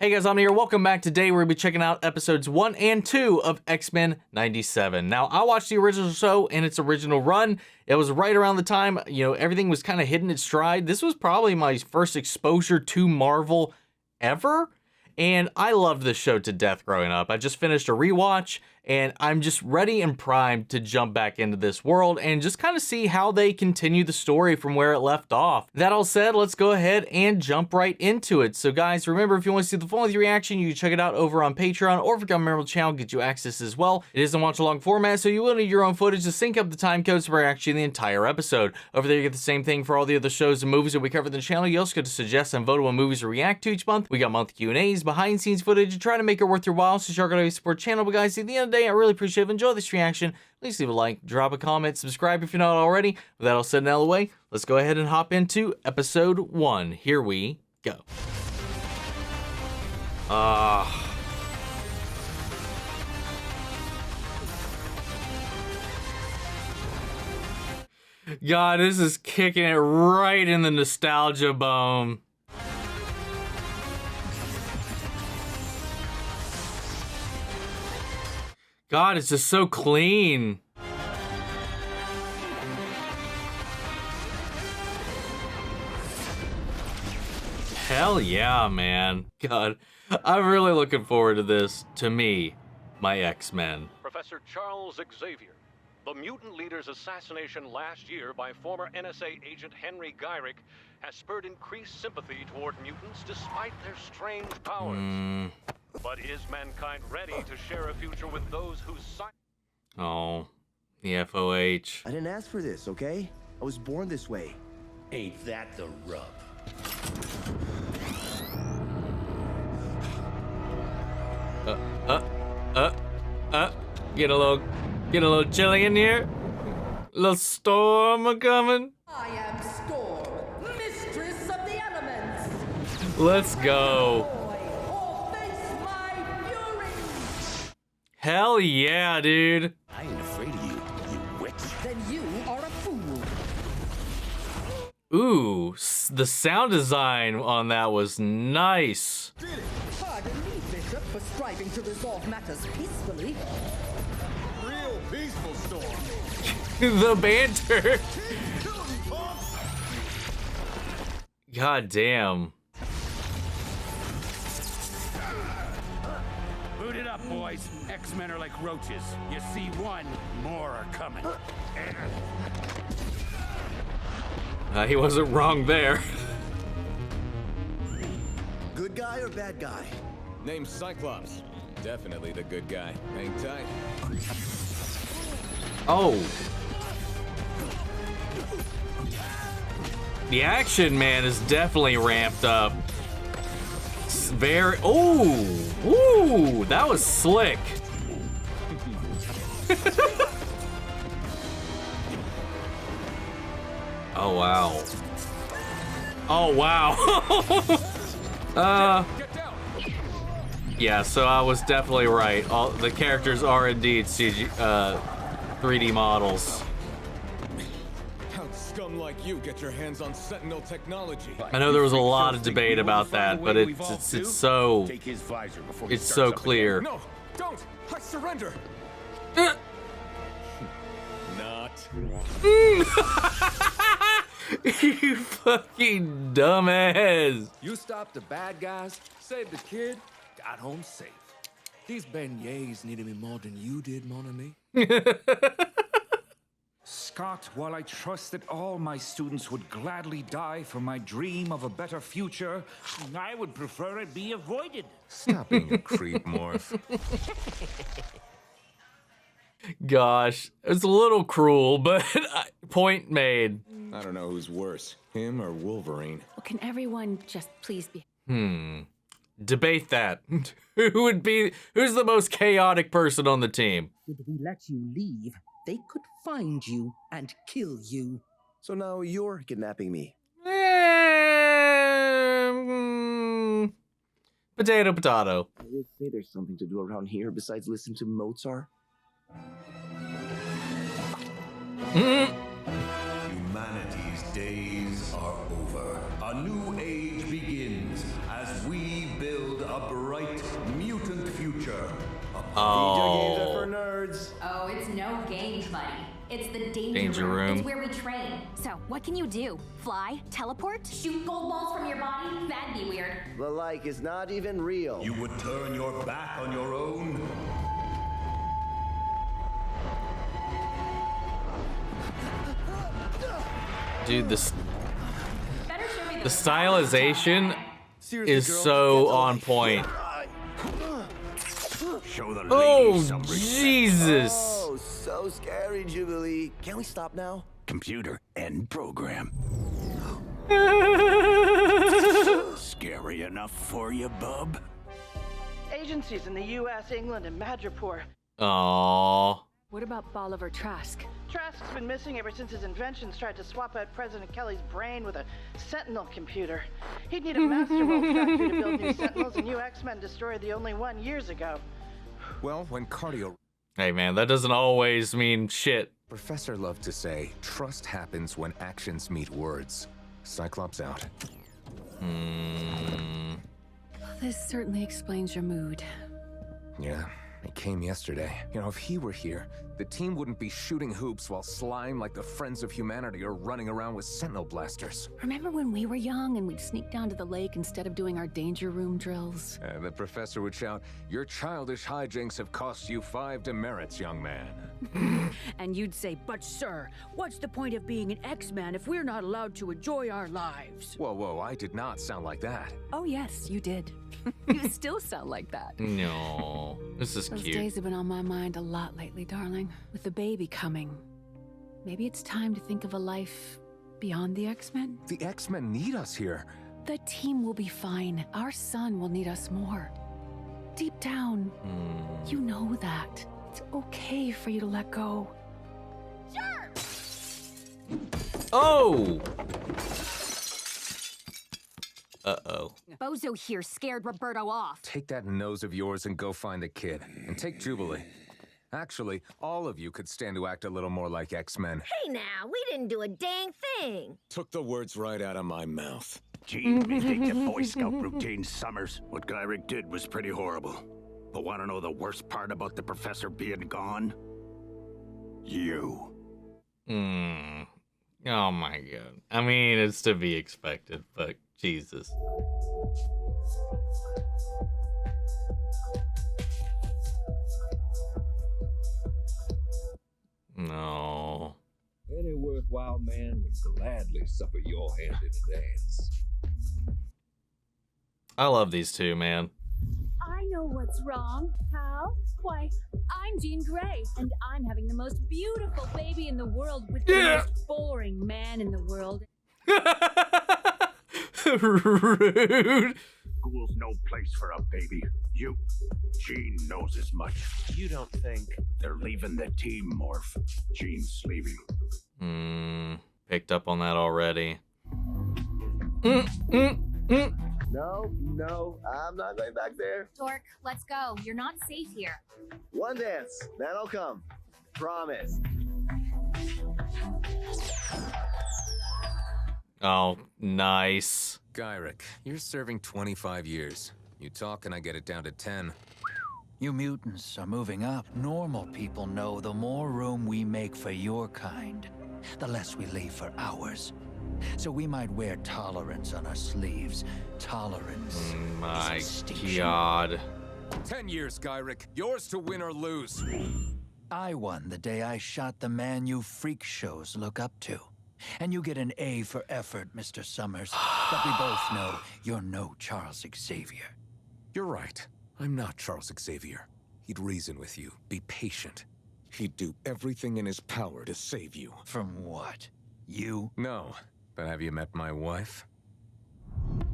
Hey guys, I'm here. Welcome back. Today we're going to be checking out episodes 1 and 2 of X-Men 97. Now, I watched the original show in its original run. It was right around the time, everything was kind of hitting its stride. This was probably my first exposure to Marvel ever. And I loved this show to death growing up. I just finished a rewatch, and I'm just ready and primed to jump back into this world and just kind of see how they continue the story from where it left off. That all said, let's go ahead and jump right into it. So guys, remember, if you want to see the full length reaction, you can check it out over on Patreon, or if you become a member of the channel, get you access as well. It is in watch-along format, so you will need your own footage to sync up the time codes for actually the entire episode. Over there, you get the same thing for all the other shows and movies that we cover in the channel. You also get to suggest and vote on movies to react to each month. We got monthly Q&As, behind-the-scenes footage, and try to make it worth your while, so you're going to support the channel. But guys, at the end of the day, I really appreciate it. If you enjoy this reaction, please leave a like, drop a comment, subscribe if you're not already. With that all said and out of the way, let's go ahead and hop into episode 1. Here we go. God, this is kicking it right in the nostalgia bone. God, it's just so clean. Hell yeah, man. God, I'm really looking forward to this. To me, my X-Men. Professor Charles Xavier. The mutant leader's assassination last year by former NSA agent Henry Gyrick has spurred increased sympathy toward mutants despite their strange powers. But is mankind ready to share a future with those whose Oh, the FOH. I didn't ask for this, okay? I was born this way. Ain't that the rub? Get a little chilly in here. A little storm a-coming. I am Storm, mistress of the elements. Let's go. Or face my fury. Hell yeah, dude. I ain't afraid of you, you witch. Then you are a fool. Ooh, the sound design on that was nice. Pardon me, Bishop, for striving to resolve matters peacefully. Real peaceful storm. The banter. God damn. Boot it up, boys. X-Men are like roaches. You see one, more are coming. He wasn't wrong there. Good guy or bad guy? Name's Cyclops. Definitely the good guy. Hang tight. Oh. The action, man, is definitely ramped up. It's very... Ooh, that was slick. Oh, wow. Oh, wow. Yeah, so I was definitely right. All the characters are indeed CG, 3D models. How'd scum like you get your hands on Sentinel technology? I know there was a lot of debate about that, but it's so Take his visor before it's so clear. No, don't! I surrender! Not. You fucking dumbass. You stopped the bad guys, saved the kid, got home safe. These beignets needed me more than you did, mon ami. Scott, while I trust that all my students would gladly die for my dream of a better future, I would prefer it be avoided. Stop being a creep, Morph. Gosh, it's a little cruel, but point made. I don't know who's worse, him or Wolverine. Well, can everyone just please be... Debate that. Who's the most chaotic person on the team? If we let you leave, they could find you and kill you. So now you're kidnapping me. Potato, potato. I would say there's something to do around here besides listen to Mozart. Humanity's days are over. A new age begins as we build a bright mutant future. Video games are for nerds. Oh, it's no games, buddy. It's the Danger room. It's where we train. So, what can you do? Fly? Teleport? Shoot gold balls from your body? That'd be weird. The like is not even real. You would turn your back on your own? Dude, the stylization Seriously, is girl, so get the on light. point. Show the lady Oh, some respect. Jesus. Oh, so scary, Jubilee. Can we stop now? Computer end program. Scary enough for you, bub? Agencies in the U.S., England, and Madripoor. Aww. What about Bolivar Trask? Trask's been missing ever since his inventions tried to swap out President Kelly's brain with a Sentinel computer. He'd need a master mold factory to build new Sentinels, and you X-Men destroyed the only one years ago. Well, when cardio... Hey, man, that doesn't always mean shit. Professor loved to say, trust happens when actions meet words. Cyclops out. This certainly explains your mood. Yeah, he came yesterday. You know, if he were here, the team wouldn't be shooting hoops while slime like the Friends of Humanity are running around with Sentinel blasters. Remember when we were young and we'd sneak down to the lake instead of doing our danger room drills? The professor would shout, "Your childish hijinks have cost you 5 demerits, young man." And you'd say, "But sir, what's the point of being an X-Man if we're not allowed to enjoy our lives?" Whoa, whoa, I did not sound like that. Oh yes, you did. You still sound like that. No, this is Those cute. days have been on my mind a lot lately, darling. With the baby coming, maybe it's time to think of a life beyond the X-Men. The X-Men need us here. The team will be fine. Our son will need us more. Deep down, you know that. It's okay for you to let go. Sure! Oh! Uh-oh. Bozo here scared Roberto off. Take that nose of yours and go find the kid. And take Jubilee. Actually, all of you could stand to act a little more like X-Men. Hey now, we didn't do a dang thing. Took the words right out of my mouth. Gene, we think the Boy Scout routine Summers. What Gyrick did was pretty horrible. But want to know the worst part about the professor being gone? You. Oh my god. I mean, it's to be expected, but Jesus. No. Any worthwhile man would gladly suffer your hand in a dance. I love these two, man. I know what's wrong. How? Why, I'm Jean Grey, and I'm having the most beautiful baby in the world with the most boring man in the world. Rude. School's no place for a baby. You, Gene knows as much. You don't think... They're leaving the team, Morph. Gene's leaving. Picked up on that already. No, I'm not going back there. Dork, let's go. You're not safe here. One dance, then I'll come. Promise. Oh, nice. Gyrick, you're serving 25 years. You talk and I get it down to 10. You mutants are moving up. Normal people know the more room we make for your kind, the less we leave for ours. So we might wear tolerance on our sleeves. Tolerance. My god. 10 years, Gyrick. Yours to win or lose. I won the day I shot the man you freak shows look up to. And you get an A for effort, Mr. Summers. But we both know you're no Charles Xavier. You're right. I'm not Charles Xavier. He'd reason with you. Be patient. He'd do everything in his power to save you. From what? You? No. But have you met my wife?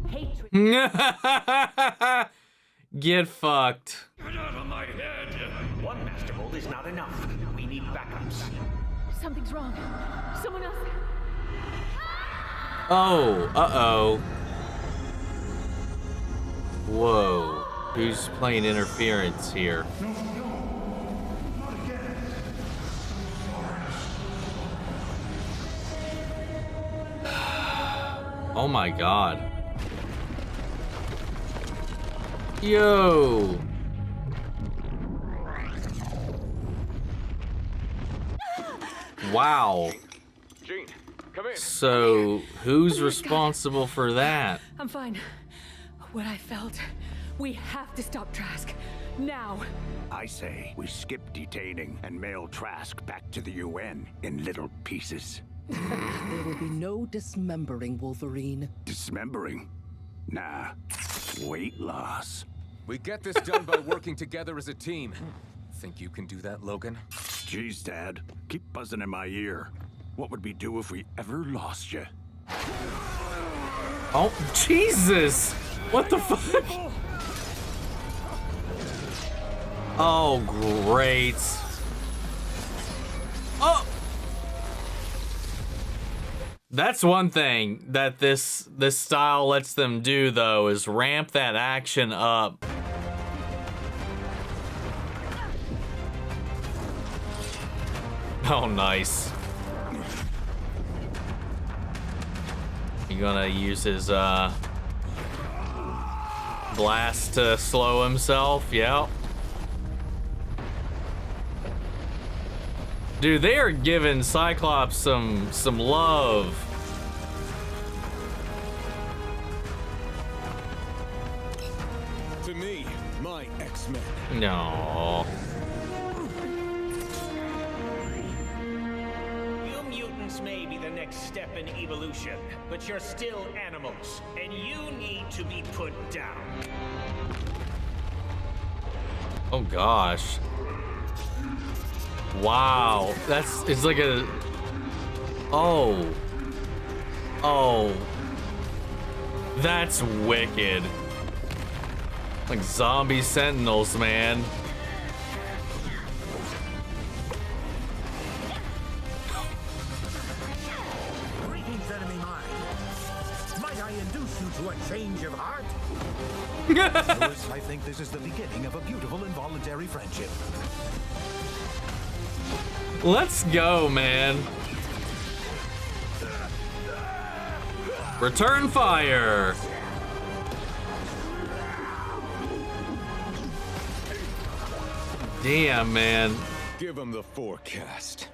Hatred. Get fucked. Get out of my head! One master mold is not enough. We need backups. Something's wrong. Someone else. Oh, uh-oh. Whoa. Who's playing interference here? Oh my god. Yo. Wow. Jean, come in. So, who's responsible for that? I'm fine. What I felt. We have to stop Trask. Now. I say we skip detaining and mail Trask back to the UN in little pieces. There will be no dismembering, Wolverine. Dismembering? Nah. Weight loss. We get this done by working together as a team. Think you can do that, Logan? Jeez, Dad. Keep buzzing in my ear. What would we do if we ever lost you? Oh, Jesus! What the fuck? Oh, great. Oh! That's one thing that this style lets them do, though, is ramp that action up. Oh, nice. You gonna use his blast to slow himself? Yep. Dude, they are giving Cyclops some love. To me, my X-Men. No. You mutants may be the next step in evolution, but you're still animals, and you need to be put down. Oh gosh. Wow, it's like a, oh, that's wicked. Like zombie sentinels, man. Greetings, enemy mine. Might I induce you to a change of heart? Lewis, I think this is the beginning of a beautiful involuntary friendship. Let's go, man. Return fire. Damn, man. Give him the forecast.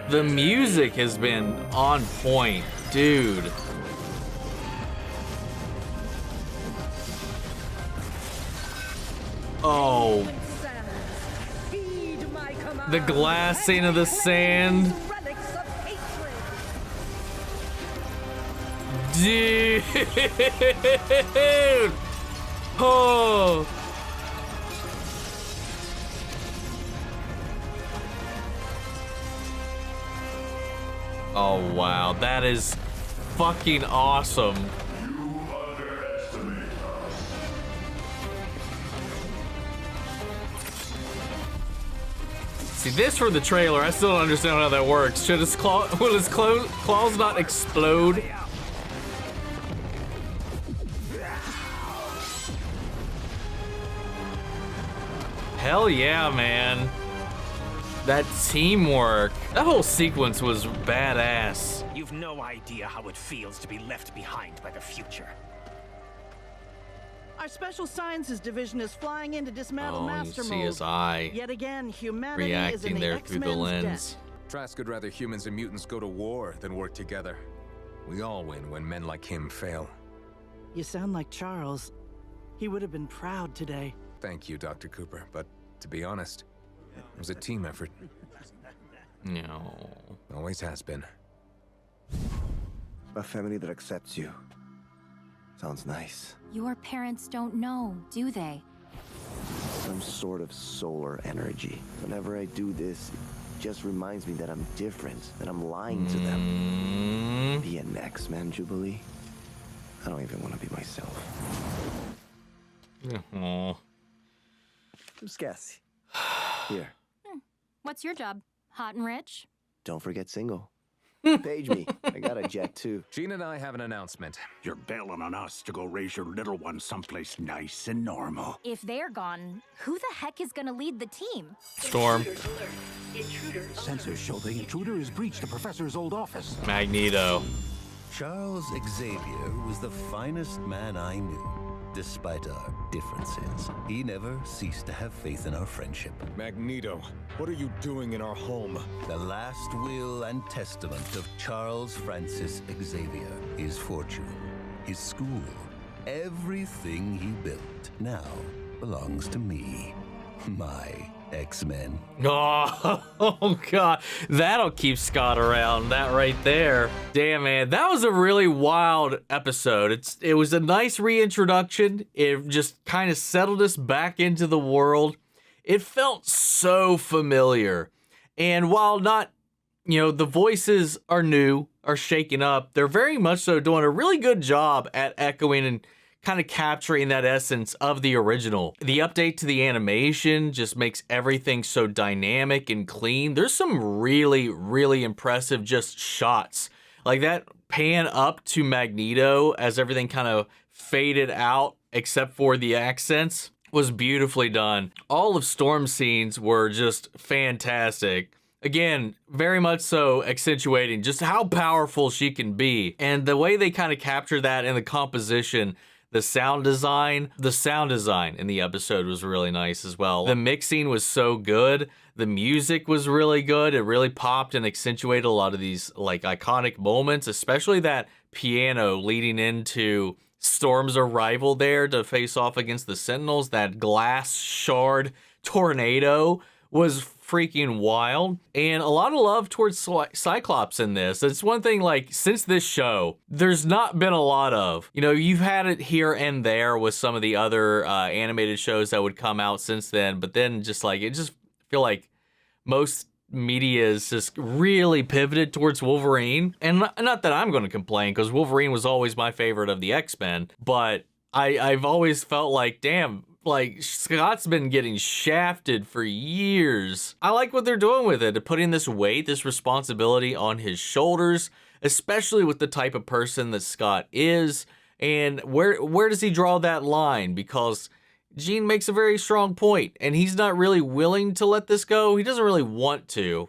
The music has been on point, dude. Oh. The glassing of the sand. Dude. Oh. Oh wow, that is fucking awesome. See, this for the trailer, I still don't understand how that works. Will his claws not explode? Hell yeah, man. That teamwork. That whole sequence was badass. You've no idea how it feels to be left behind by the future. Our Special Sciences Division is flying in to dismantle Master you see Mold. his eye Yet again, humanity reacting is in the there through the X-Men's lens. debt. Trask would rather humans and mutants go to war than work together. We all win when men like him fail. You sound like Charles. He would have been proud today. Thank you, Dr. Cooper, but to be honest, it was a team effort. No. Always has been. A family that accepts you. Sounds nice. Your parents don't know, do they? Some sort of solar energy. Whenever I do this, it just reminds me that I'm different, that I'm lying to them. Be an X-Men, Jubilee? I don't even want to be myself. Aw. Scassy. Here. What's your job? Hot and rich? Don't forget single. Page me. I got a jet too. Jean and I have an announcement. You're bailing on us to go raise your little one someplace nice and normal. If they're gone, who the heck is gonna lead the team? Storm. Sensors show the intruder has breached the professor's old office. Magneto. Charles Xavier was the finest man I knew. Despite our differences, he never ceased to have faith in our friendship. Magneto, what are you doing in our home? The last will and testament of Charles Francis Xavier. His fortune, his school, everything he built now belongs to me. My X-Men. Oh God, that'll keep Scott around. That right there. Damn, man, that was a really wild episode. It was a nice reintroduction. It just kind of settled us back into the world. It felt so familiar. And while not, the voices are new, are shaken up, they're very much so doing a really good job at echoing and kind of capturing that essence of the original. The update to the animation just makes everything so dynamic and clean. There's some really, really impressive just shots. Like that pan up to Magneto as everything kind of faded out except for the accents was beautifully done. All of Storm's scenes were just fantastic. Again, very much so accentuating just how powerful she can be. And the way they kind of capture that in the composition, the sound design in the episode was really nice as well. The mixing was so good. The music was really good. It really popped and accentuated a lot of these like iconic moments, especially that piano leading into Storm's arrival there to face off against the Sentinels. That glass shard tornado was freaking wild. And a lot of love towards Cyclops in this. It's one thing, like, since this show, there's not been a lot of, you've had it here and there with some of the other animated shows that would come out since then, but then just feel like most media is just really pivoted towards Wolverine. And not that I'm going to complain, because Wolverine was always my favorite of the X-Men, but I've always felt like, damn, like, Scott's been getting shafted for years. I like what they're doing with it, putting this weight, this responsibility on his shoulders, especially with the type of person that Scott is. And where does he draw that line? Because Jean makes a very strong point, and he's not really willing to let this go. He doesn't really want to.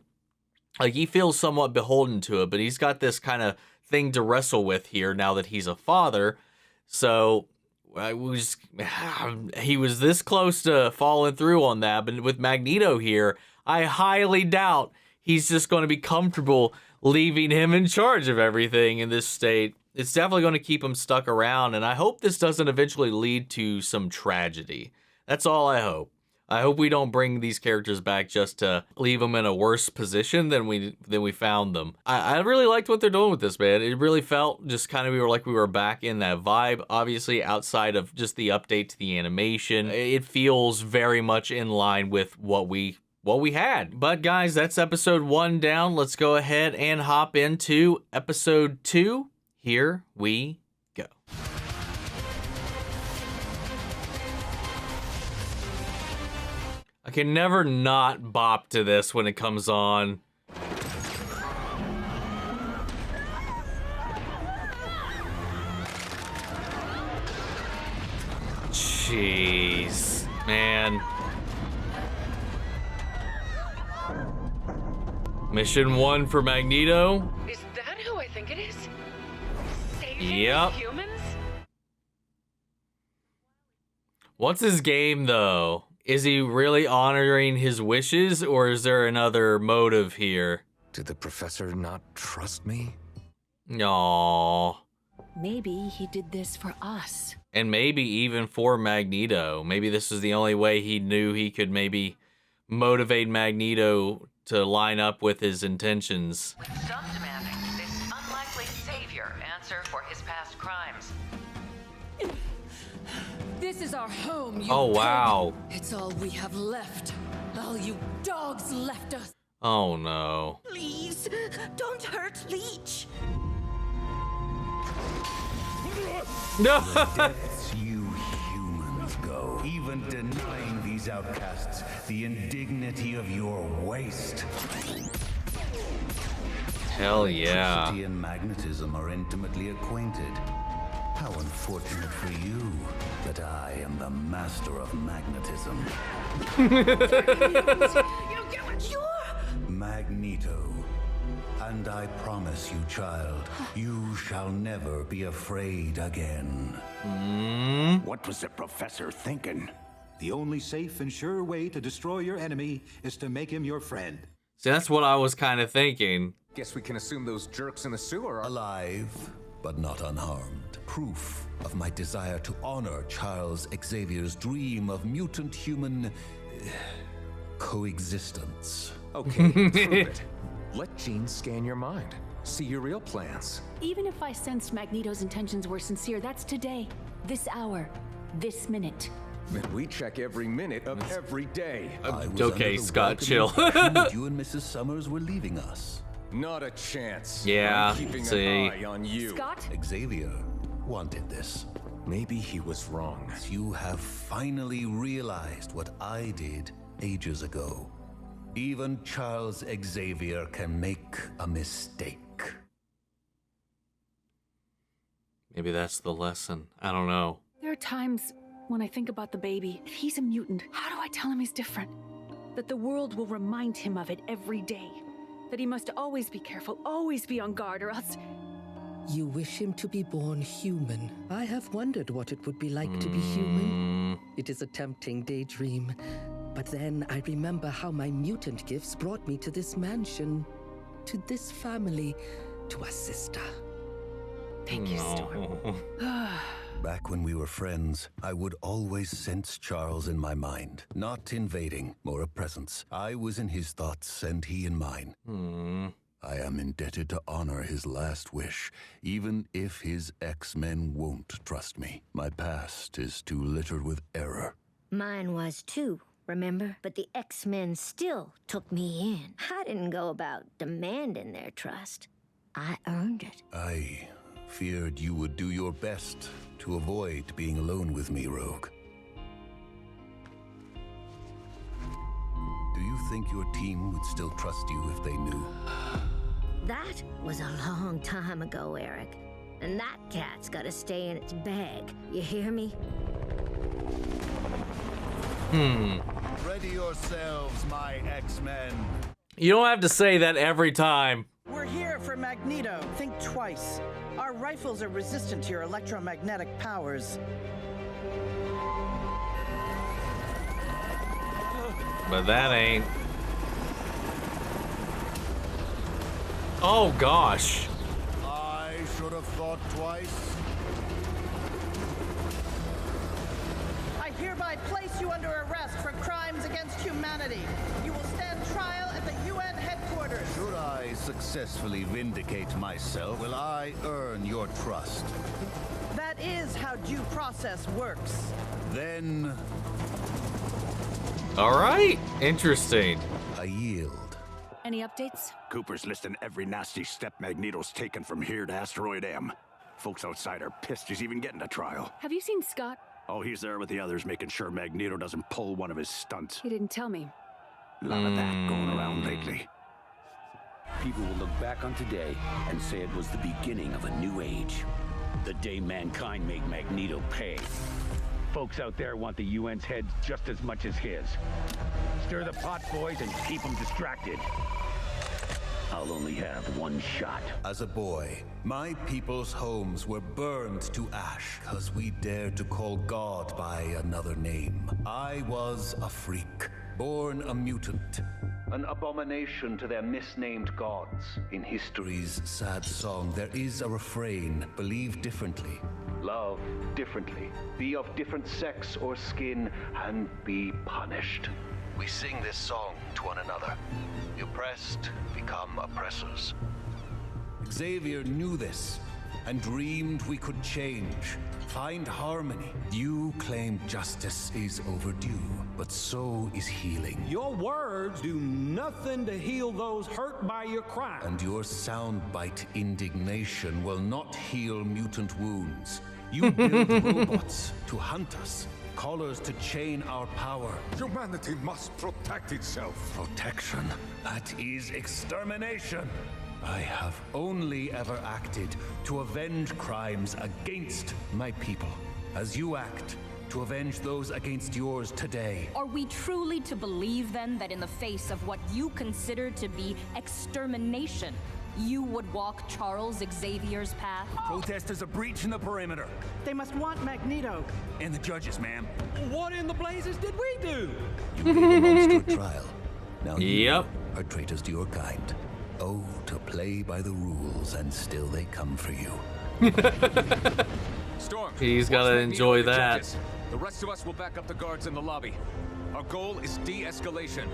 Like, he feels somewhat beholden to it, but he's got this kind of thing to wrestle with here now that he's a father. So he was this close to falling through on that, but with Magneto here, I highly doubt he's just going to be comfortable leaving him in charge of everything in this state. It's definitely going to keep him stuck around, and I hope this doesn't eventually lead to some tragedy. That's all I hope. I hope we don't bring these characters back just to leave them in a worse position than we found them. I really liked what they're doing with this, man. It really felt just kind of we were back in that vibe. Obviously, outside of just the update to the animation, it feels very much in line with what we had. But guys, that's episode 1 down. Let's go ahead and hop into episode 2. Here we go. I can never not bop to this when it comes on. Jeez, man. Mission 1 for Magneto. Is that who I think it is? Saving Yep. humans? What's his game, though? Is he really honoring his wishes, or is there another motive here? Did the professor not trust me? Aww. Maybe he did this for us. And maybe even for Magneto. Maybe this is the only way he knew he could maybe motivate Magneto to line up with his intentions. With some demanding this unlikely savior answer for his past crimes. This is our home, you Oh, wow. pig. It's all we have left. All you dogs left us. Oh, no. Please, don't hurt Leech. No. The depths you humans go, even denying these outcasts the indignity of your waste. Hell yeah. Electricity and magnetism are intimately acquainted. How unfortunate for you that I am the master of magnetism. You don't get what you're. Magneto. And I promise you, child, you shall never be afraid again. What was the professor thinking? The only safe and sure way to destroy your enemy is to make him your friend. See, that's what I was kind of thinking. Guess we can assume those jerks in the sewer are alive, but not unharmed. Proof of my desire to honor Charles Xavier's dream of mutant-human coexistence. Okay, prove it. Let Jean scan your mind. See your real plans. Even if I sensed Magneto's intentions were sincere, that's today, this hour, this minute. And we check every minute of every day. Okay, Scott, chill. You and Mrs. Summers were leaving us. Not a chance. Yeah, I'm keeping see. an eye on you. Scott? Xavier wanted this. Maybe he was wrong. You have finally realized what I did ages ago. Even Charles Xavier can make a mistake. Maybe that's the lesson. I don't know. There are times when I think about the baby. If he's a mutant, how do I tell him he's different? That the world will remind him of it every day. That he must always be careful, always be on guard, or else... You wish him to be born human. I have wondered what it would be like to be human. It is a tempting daydream. But then I remember how my mutant gifts brought me to this mansion, to this family, to a sister. Thank you, Storm. Back when we were friends, I would always sense Charles in my mind. Not invading, more a presence. I was in his thoughts and he in mine. I am indebted to honor his last wish, even if his X-Men won't trust me. My past is too littered with error. Mine was too, remember? But the X-Men still took me in. I didn't go about demanding their trust. I earned it. I feared you would do your best to avoid being alone with me, Rogue. Do you think your team would still trust you if they knew? That was a long time ago, Erik. And that cat's gotta stay in its bag. You hear me? Ready yourselves, my X-Men. You don't have to say that every time. We're here for Magneto. Think twice. Our rifles are resistant to your electromagnetic powers. But that ain't. Oh gosh. I should have thought twice. I hereby place you under arrest for crimes against humanity. You will stand trial at the UN headquarters. Should I successfully vindicate myself, will I earn your trust? That is how due process works. Then all right, interesting. I yield. Any updates? Cooper's listing every nasty step Magneto's taken from here to Asteroid M. Folks outside are pissed he's even getting a trial. Have you seen Scott? Oh, he's there with the others, making sure Magneto doesn't pull one of his stunts. He didn't tell me. A lot of that going around lately. People will look back on today and say it was the beginning of a new age. The day mankind made Magneto pay. Folks out there want the UN's heads just as much as his. Stir the pot, boys, and keep them distracted. I'll only have one shot. As a boy, my people's homes were burned to ash because we dared to call God by another name. I was a freak, born a mutant. An abomination to their misnamed gods. In history's sad song, there is a refrain, believe differently, love differently, be of different sex or skin, and be punished. We sing this song to one another. The oppressed become oppressors. Xavier knew this and dreamed we could change, find harmony. You claim justice is overdue, but so is healing. Your words do nothing to heal those hurt by your crime. And your soundbite indignation will not heal mutant wounds. You build robots to hunt us, callers to chain our power. Humanity must protect itself. Protection? That is extermination. I have only ever acted to avenge crimes against my people, as you act to avenge those against yours today. Are we truly to believe then that in the face of what you consider to be extermination, You would walk Charles Xavier's path? Protesters are breaching the perimeter. They must want Magneto. And the judges, ma'am. What in the blazes did we do? You gave a monster trial. Now you Yep. are traitors to your kind. Oh, to play by the rules, and still they come for you. Storm. He's got to watch Magneto enjoy and the that. judges. The rest of us will back up the guards in the lobby. Our goal is de-escalation.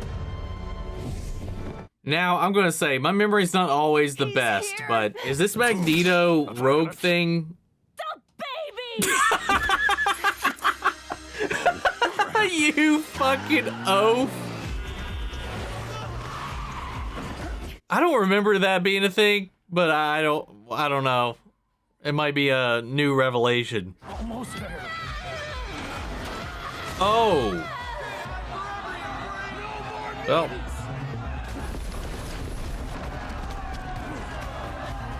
Now, I'm going to say, my memory's not always the best, but is this Magneto rogue thing? You fucking oaf. I don't remember that being a thing, but I don't know. It might be a new revelation. Almost there. Oh. Well.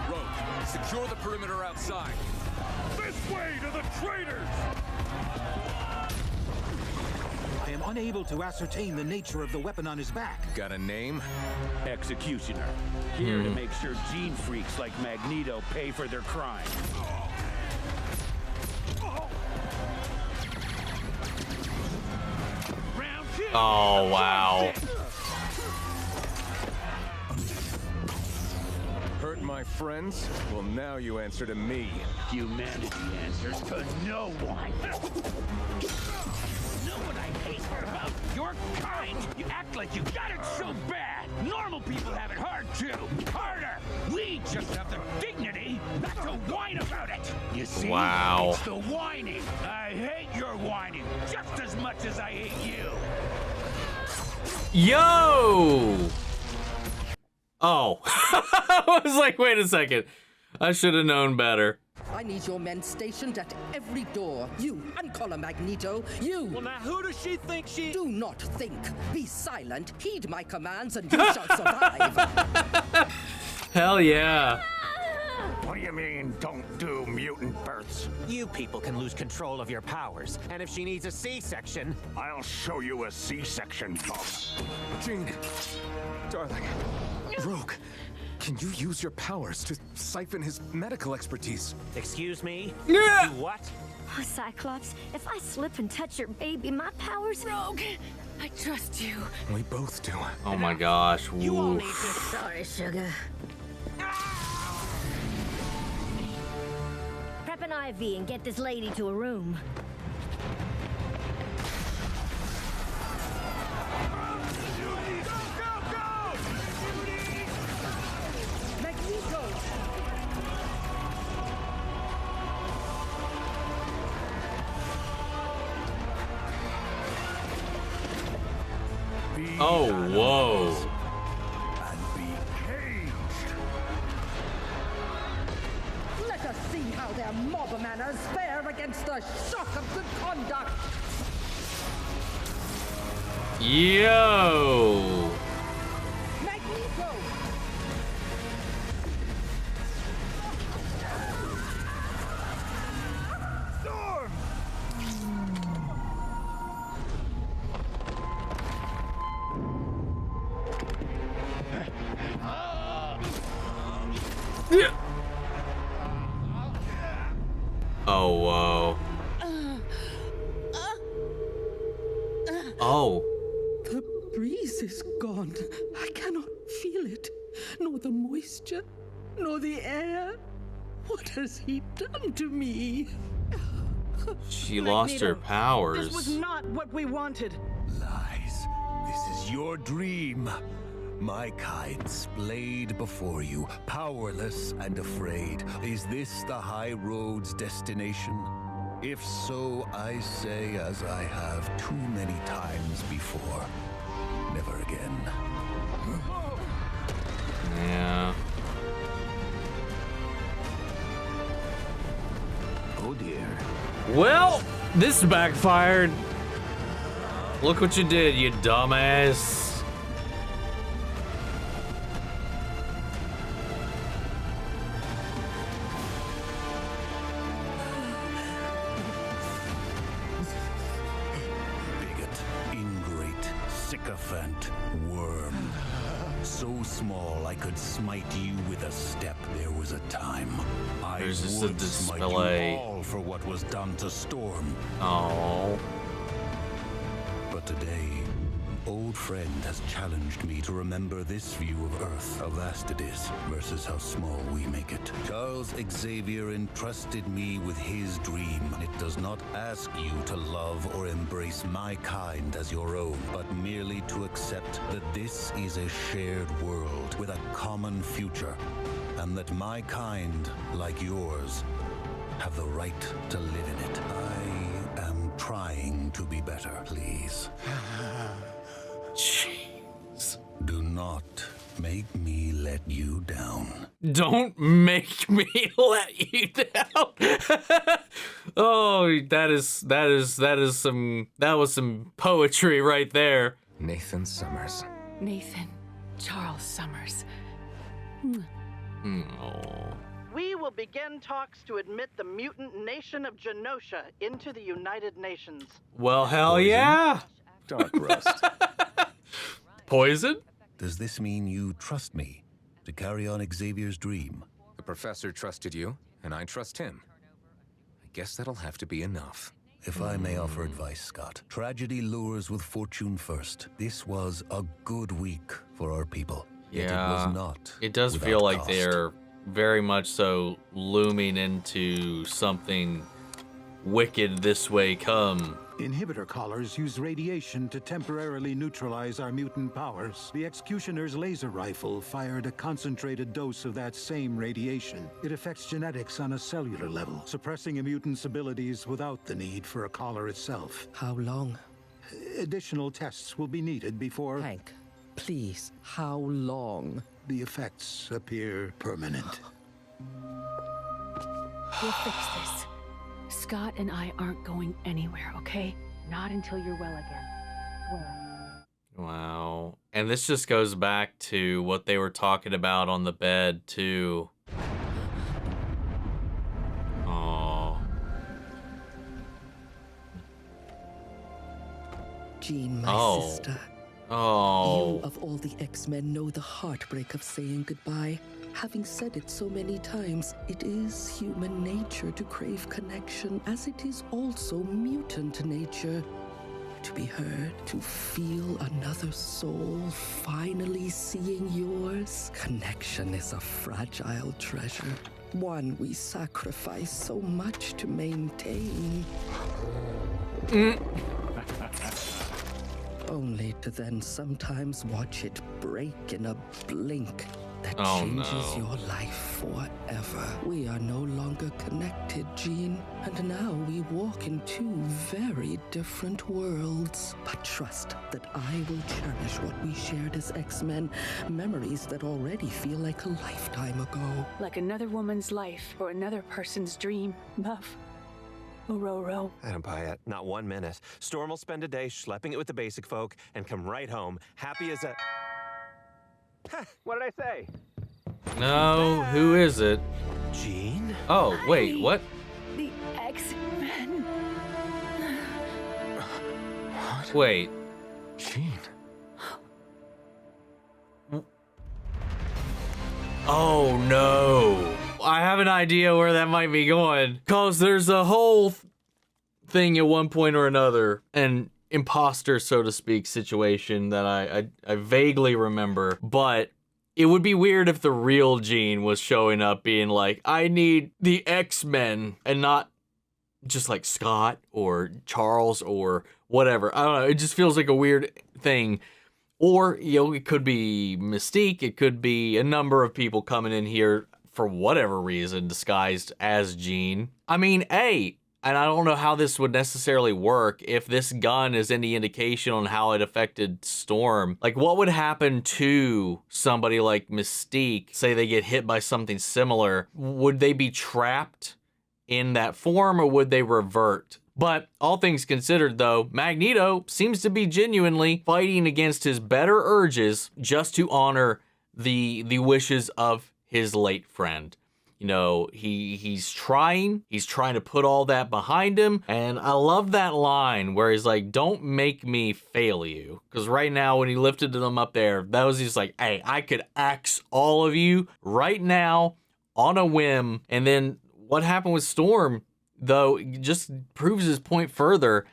Rogue, secure the perimeter outside. This way to the traitors! I am unable to ascertain the nature of the weapon on his back. Got a name? Executioner. Here to make sure gene freaks like Magneto pay for their crime. Oh, wow. Hurt my friends? Well, now you answer to me. Humanity answers to no one. Know what I hate about your kind? You act like you got it so bad. Normal people have it hard too. Harder. We just have the dignity not to whine about it. You see? Wow. It's the whining. I hate your whining just as much as I hate you. Yo! Oh. I was like, wait a second. I should have known better. I need your men stationed at every door. You, Uncollar Magneto, you! Well, now who does she think she... Do not think. Be silent. Heed my commands and you shall survive. Hell yeah. What do you mean, don't do mutant births? You people can lose control of your powers, and if she needs a C-section... I'll show you a C-section, boss. Jean, darling, Rogue, can you use your powers to siphon his medical expertise? Excuse me? Yeah. You what? Oh, Cyclops, if I slip and touch your baby, my powers... Rogue, I trust you. We both do. Oh my gosh. You all need Oof. to... Sorry, sugar. Prep an IV and get this lady to a room. Magneto! Oh, whoa. And be caged. Let us see how their mob manners fare against the shock of good conduct. Yo. Magneto! Storm! Yeah. Oh, whoa. Oh. The breeze is gone. I cannot feel it. Nor the moisture, nor the air. What has he done to me? She lost her powers. This was not what we wanted. Lies. This is your dream. My kind splayed before you, powerless and afraid. Is this the High Road's destination? If so, I say as I have too many times before. Never again. Yeah. Oh dear. Well, this backfired. Look what you did, you dumbass. Bigot, ingrate, sycophant, worm. So small I could smite you with a step. There was a time I There's just a would smite display. you all for what was done to Storm. Oh. But today, old friend has challenged me to remember this view of Earth, how vast it is, versus how small we make it. Charles Xavier entrusted me with his dream. It does not ask you to love or embrace my kind as your own, but merely to accept that this is a shared world with a common future, and that my kind, like yours, have the right to live in it. I am trying to be better, please. Jeez. Do not make me let you down. Don't make me let you down. Oh, that was some poetry right there. Nathan Summers. Nathan Charles Summers. Oh. We will begin talks to admit the mutant nation of Genosha into the United Nations. Well, hell yeah. Dark rust. Poison? Does this mean you trust me to carry on Xavier's dream? The professor trusted you, and I trust him. I guess that'll have to be enough. If I may offer advice, Scott, tragedy lures with fortune first. This was a good week for our people. Yet Yeah, it was not. it does without feel like cost. they're very much so looming into something wicked this way come. Inhibitor collars use radiation to temporarily neutralize our mutant powers. The Executioner's laser rifle fired a concentrated dose of that same radiation. It affects genetics on a cellular level, suppressing a mutant's abilities without the need for a collar itself. How long? Additional tests will be needed before... Hank, please, how long? The effects appear permanent. We'll fix this. Scott and I aren't going anywhere, okay? Not until you're well again. Swear. Wow. And this just goes back to what they were talking about on the bed, too. Oh. Jean, my sister. Oh. You, of all the X-Men, know the heartbreak of saying goodbye. Having said it so many times, it is human nature to crave connection, as it is also mutant nature. To be heard, to feel another soul finally seeing yours. Connection is a fragile treasure, one we sacrifice so much to maintain. Only to then sometimes watch it break in a blink that changes your life forever. We are no longer connected, Jean, and now we walk in two very different worlds. But trust that I will cherish what we shared as X-Men, memories that already feel like a lifetime ago. Like another woman's life or another person's dream, Buff. Ororo. I don't buy it. Not 1 minute. Storm will spend a day schlepping it with the basic folk and come right home, happy as a... What did I say? No, who is it? Jean? Oh, wait, what? The X-Men. Wait. Jean. Oh no. I have an idea where that might be going. Cause there's a whole thing at one point or another, an imposter, so to speak, situation that I vaguely remember, but it would be weird if the real Jean was showing up being like, I need the X-Men, and not just like Scott or Charles or whatever. I don't know. It just feels like a weird thing. Or, you know, it could be Mystique. It could be a number of people coming in here for whatever reason disguised as Jean. I mean, hey, and I don't know how this would necessarily work if this gun is any indication on how it affected Storm. Like, what would happen to somebody like Mystique? Say they get hit by something similar. Would they be trapped in that form, or would they revert? But all things considered, though, Magneto seems to be genuinely fighting against his better urges just to honor the wishes of his late friend. You know, he's trying to put all that behind him. And I love that line where he's like, don't make me fail you. Because right now, when he lifted them up there, that was just like, hey, I could axe all of you right now on a whim. And then what happened with Storm, though, just proves his point further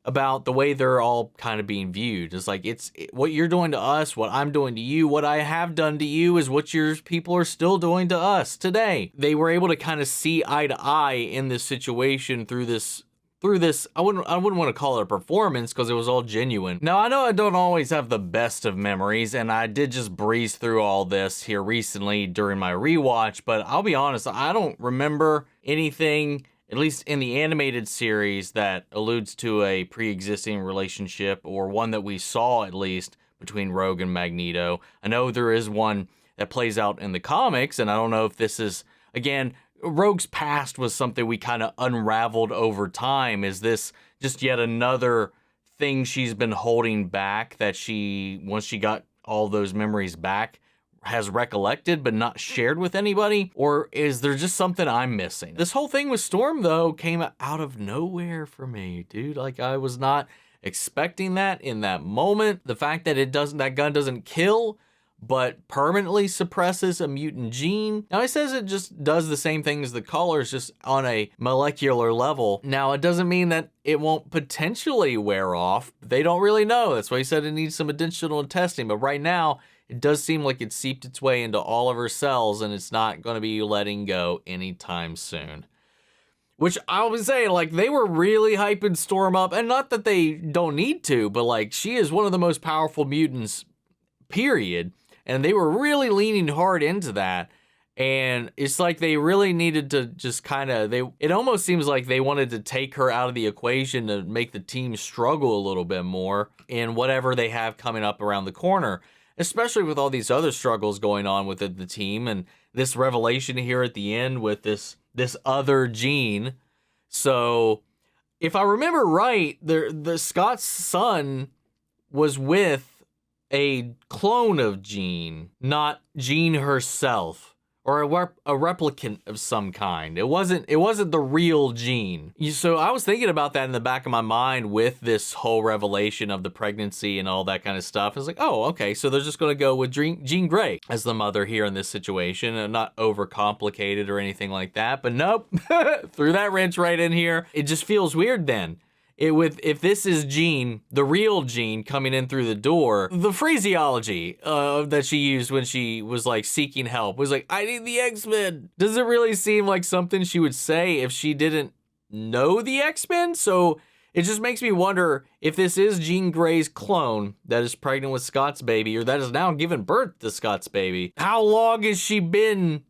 about the way they're all kind of being viewed. It's like, what you're doing to us, what I'm doing to you, what I have done to you is what your people are still doing to us today. They were able to kind of see eye to eye in this situation through this, I wouldn't want to call it a performance because it was all genuine. Now, I know I don't always have the best of memories, and I did just breeze through all this here recently during my rewatch, but I'll be honest, I don't remember anything, at least in the animated series, that alludes to a pre-existing relationship, or one that we saw at least, between Rogue and Magneto. I know there is one that plays out in the comics, and I don't know if this is, again, Rogue's past was something we kind of unraveled over time. Is this just yet another thing she's been holding back that she, once she got all those memories back, has recollected but not shared with anybody? Or is there just something I'm missing? This whole thing with Storm, though, came out of nowhere for me, dude. Like, I was not expecting that in that moment. The fact that that gun doesn't kill, but permanently suppresses a mutant gene. Now, it says it just does the same thing as the colors, just on a molecular level. Now, it doesn't mean that it won't potentially wear off. They don't really know. That's why he said it needs some additional testing. But right now, it does seem like it seeped its way into all of her cells, and it's not going to be letting go anytime soon. Which I would say, like, they were really hyping Storm up, and not that they don't need to, but, like, she is one of the most powerful mutants, period. And they were really leaning hard into that. And it's like they really needed to just kind of, it almost seems like they wanted to take her out of the equation to make the team struggle a little bit more in whatever they have coming up around the corner. Especially with all these other struggles going on within the team, and this revelation here at the end with this other gene. So, if I remember right, the Scott's son was with a clone of Jean, not Jean herself, or a replicant of some kind. It wasn't the real Jean. So I was thinking about that in the back of my mind with this whole revelation of the pregnancy and all that kind of stuff. I was like, oh, okay, so they're just going to go with Jean Grey as the mother here in this situation, and not overcomplicated or anything like that. But nope, threw that wrench right in here. It just feels weird then. If this is Jean, the real Jean coming in through the door, the phraseology that she used when she was like seeking help was like, I need the X-Men. Does it really seem like something she would say if she didn't know the X-Men? So it just makes me wonder if this is Jean Grey's clone that is pregnant with Scott's baby, or that has now given birth to Scott's baby. How long has she been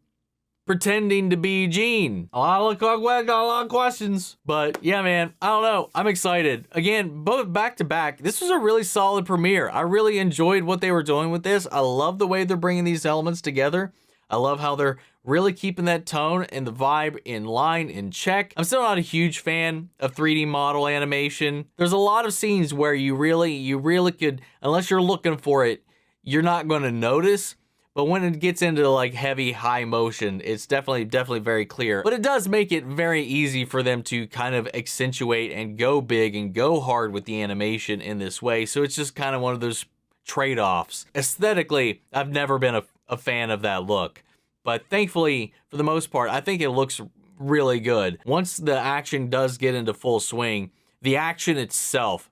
pretending to be Jean? I got a lot of questions. But yeah, man, I don't know. I'm excited. Again, both back to back. This was a really solid premiere. I really enjoyed what they were doing with this. I love the way they're bringing these elements together. I love how they're really keeping that tone and the vibe in line, in check. I'm still not a huge fan of 3D model animation. There's a lot of scenes where you really could, unless you're looking for it, you're not going to notice. But when it gets into like heavy, high motion, it's definitely very clear. But it does make it very easy for them to kind of accentuate and go big and go hard with the animation in this way. So it's just kind of one of those trade-offs. Aesthetically, I've never been a fan of that look. But thankfully, for the most part, I think it looks really good. Once the action does get into full swing, the action itself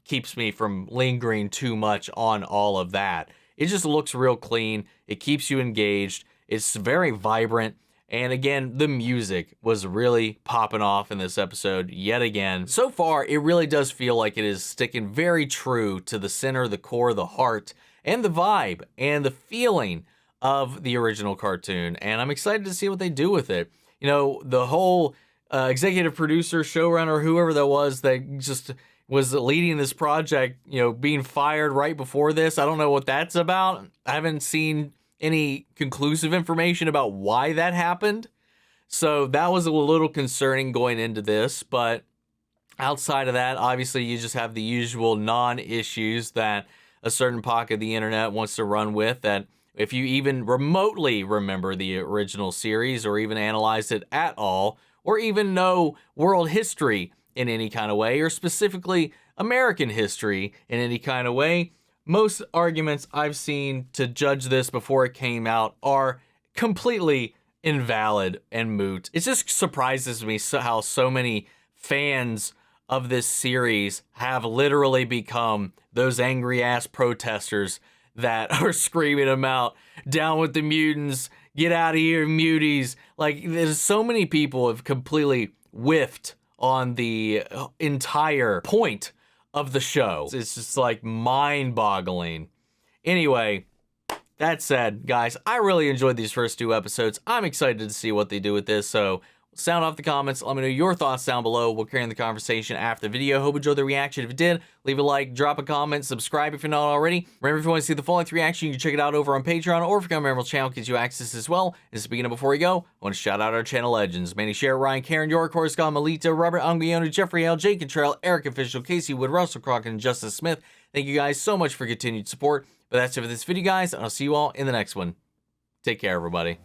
keeps me from lingering too much on all of that. It just looks real clean. It keeps you engaged. It's very vibrant. And again, the music was really popping off in this episode yet again. So far, it really does feel like it is sticking very true to the center, the core, the heart, and the vibe, and the feeling of the original cartoon. And I'm excited to see what they do with it. You know, the whole executive producer, showrunner, whoever that was that just was leading this project, you know, being fired right before this. I don't know what that's about. I haven't seen any conclusive information about why that happened. So that was a little concerning going into this. But outside of that, obviously you just have the usual non-issues that a certain pocket of the internet wants to run with that if you even remotely remember the original series or even analyzed it at all, or even know world history in any kind of way, or specifically American history in any kind of way, most arguments I've seen to judge this before it came out are completely invalid and moot. It just surprises me how so many fans of this series have literally become those angry ass protesters that are screaming them out, down with the mutants, get out of here, muties. Like, there's so many people have completely whiffed on the entire point of the show. It's just like mind-boggling. Anyway, that said, guys, I really enjoyed these first 2 episodes. I'm excited to see what they do with this, so sound off the comments. Let me know your thoughts down below. We'll carry on the conversation after the video. Hope you enjoyed the reaction. If you did, leave a like, drop a comment, subscribe if you're not already. Remember, if you want to see the full-length reaction, you can check it out over on Patreon, or if you become a member of the channel, it gives you access as well. And speaking of before we go, I want to shout out our channel legends: Manny, Share, Ryan, Karen, York, Horace, Melita, Robert, Anguiano, Jeffrey, Hale, Jake, Contrell, Erik Official, Casey Wood, Russell Crockett, and Justice Smith. Thank you guys so much for continued support. But that's it for this video, guys, and I'll see you all in the next one. Take care, everybody.